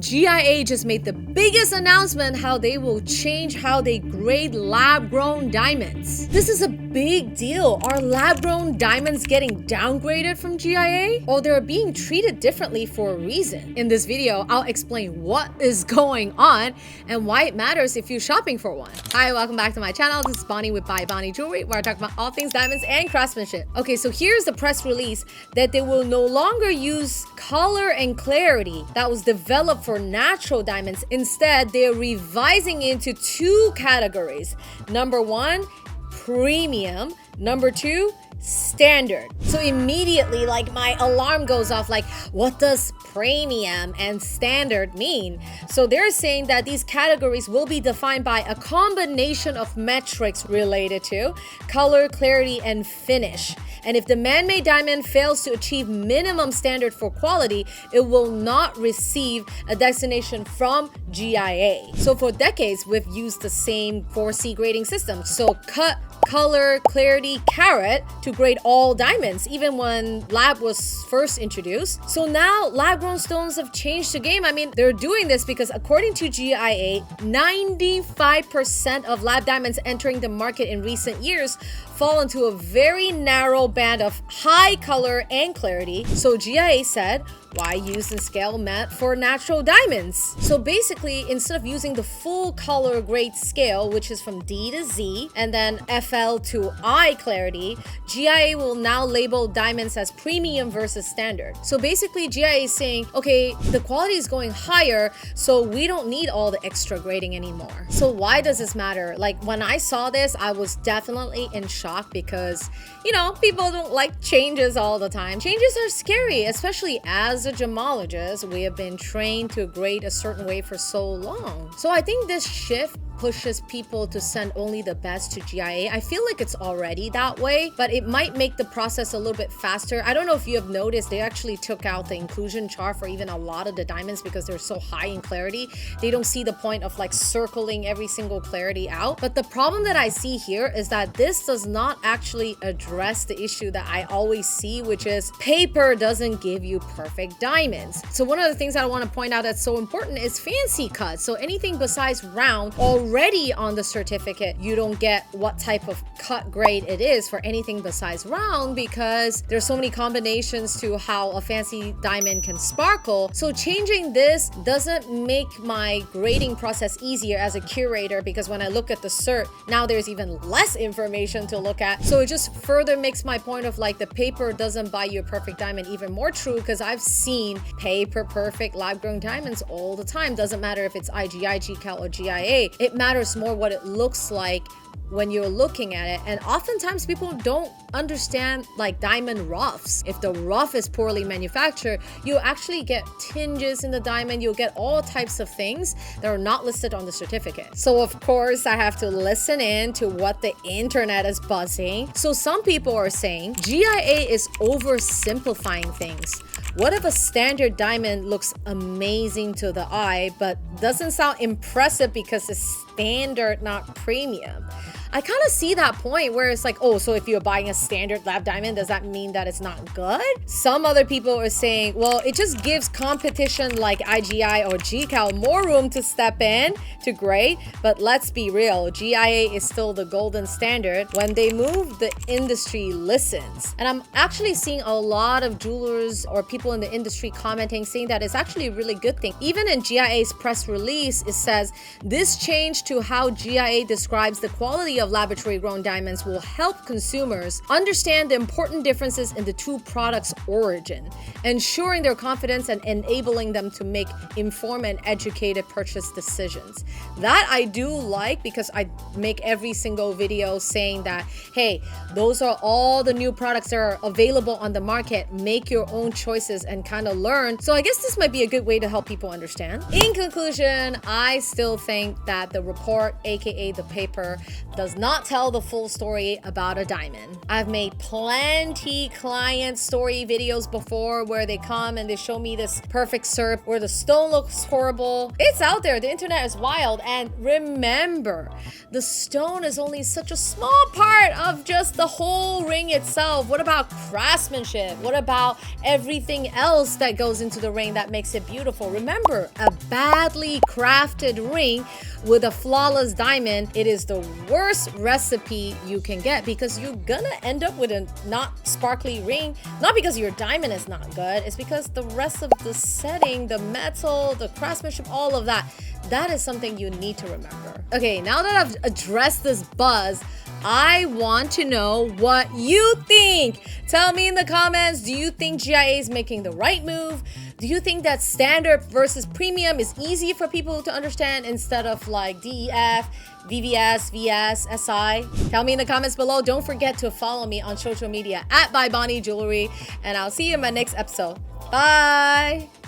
GIA just made the biggest announcement how they will change how they grade lab-grown diamonds. This is a big deal. Are lab-grown diamonds getting downgraded from GIA? Or they're being treated differently for a reason? In this video, I'll explain what is going on and why it matters if you're shopping for one. Hi, welcome back to my channel. This is Bonnie with Buy Bonnie Jewelry, where I talk about all things diamonds and craftsmanship. Okay, so here's the press release that they will no longer use color and clarity that was developed for natural diamonds. Instead, they're revising into two categories. Number one, premium. Number two, standard. So immediately, like, my alarm goes off, like, what does premium and standard mean? So they're saying that these categories will be defined by a combination of metrics related to color, clarity, and finish. And if the man-made diamond fails to achieve minimum standard for quality, it will not receive a designation from GIA. So for decades, we've used the same 4C grading system. So cut, color, clarity, carat to grade all diamonds, even when lab was first introduced. So now lab-grown stones have changed the game. I mean, they're doing this because according to GIA, 95% of lab diamonds entering the market in recent years fall into a very narrow band of high color and clarity. So GIA said, why use the scale meant for natural diamonds? So basically, instead of using the full color grade scale, which is from D to Z, and then FL to I clarity, GIA will now label diamonds as premium versus standard. So basically, GIA is saying, okay, the quality is going higher, so we don't need all the extra grading anymore. So why does this matter? Like, when I saw this, I was definitely in shock because, you know, people don't like changes all the time. Changes are scary, especially as a gemologist. We have been trained to grade a certain way for so long. So I think this shift pushes people to send only the best to GIA. I feel like it's already that way, but it might make the process a little bit faster. I don't know if you have noticed, they actually took out the inclusion chart for even a lot of the diamonds because they're so high in clarity. They don't see the point of like circling every single clarity out. But the problem that I see here is that this does not actually address the issue that I always see, which is paper doesn't give you perfect diamonds. So one of the things that I want to point out that's so important is fancy cuts. So anything besides round, already on the certificate, you don't get what type of cut grade it is for anything besides round because there's so many combinations to how a fancy diamond can sparkle. So changing this doesn't make my grading process easier as a curator because when I look at the cert, now there's even less information to look at. So it just further makes my point of like the paper doesn't buy you a perfect diamond even more true because I've seen paper perfect lab-grown diamonds all the time. Doesn't matter if it's IGI, GCal, or GIA. It matters more what it looks like when you're looking at it. And oftentimes people don't understand like diamond roughs. If the rough is poorly manufactured, you'll actually get tinges in the diamond. You'll get all types of things that are not listed on the certificate. So of course I have to listen in to what the internet is buzzing. So some people are saying GIA is oversimplifying things. What if a standard diamond looks amazing to the eye, but doesn't sound impressive because it's standard, not premium? I kind of see that point where it's like, oh, so if you're buying a standard lab diamond, does that mean that it's not good? Some other people are saying, well, it just gives competition like IGI or GCal more room to step in to grade. But let's be real, GIA is still the golden standard. When they move, the industry listens. And I'm actually seeing a lot of jewelers or people in the industry commenting, saying that it's actually a really good thing. Even in GIA's press release, it says, this change to how GIA describes the quality of laboratory-grown diamonds will help consumers understand the important differences in the two products' origin, ensuring their confidence and enabling them to make informed and educated purchase decisions. That I do like because I make every single video saying that, hey, those are all the new products that are available on the market. Make your own choices and kind of learn. So I guess this might be a good way to help people understand. In conclusion, I still think that the report, aka the paper, does does not tell the full story about a diamond. I've made plenty client story videos before where they come and they show me this perfect SERP where the stone looks horrible. It's out there. The internet is wild. And remember, the stone is only such a small part of just the whole ring itself. What about craftsmanship? What about everything else that goes into the ring that makes it beautiful? Remember, a badly crafted ring with a flawless diamond, it is the worst recipe you can get because you're gonna end up with a not sparkly ring. Not because your diamond is not good, it's because the rest of the setting, the metal, the craftsmanship, all of that, that is something you need to remember. Okay, now that I've addressed this buzz, I want to know what you think. Tell me in the comments, do you think GIA is making the right move? Do you think that standard versus premium is easy for people to understand instead of like DEF, VVS, VS, SI? Tell me in the comments below. Don't forget to follow me on social media at By Bonnie Jewelry, and I'll see you in my next episode. Bye!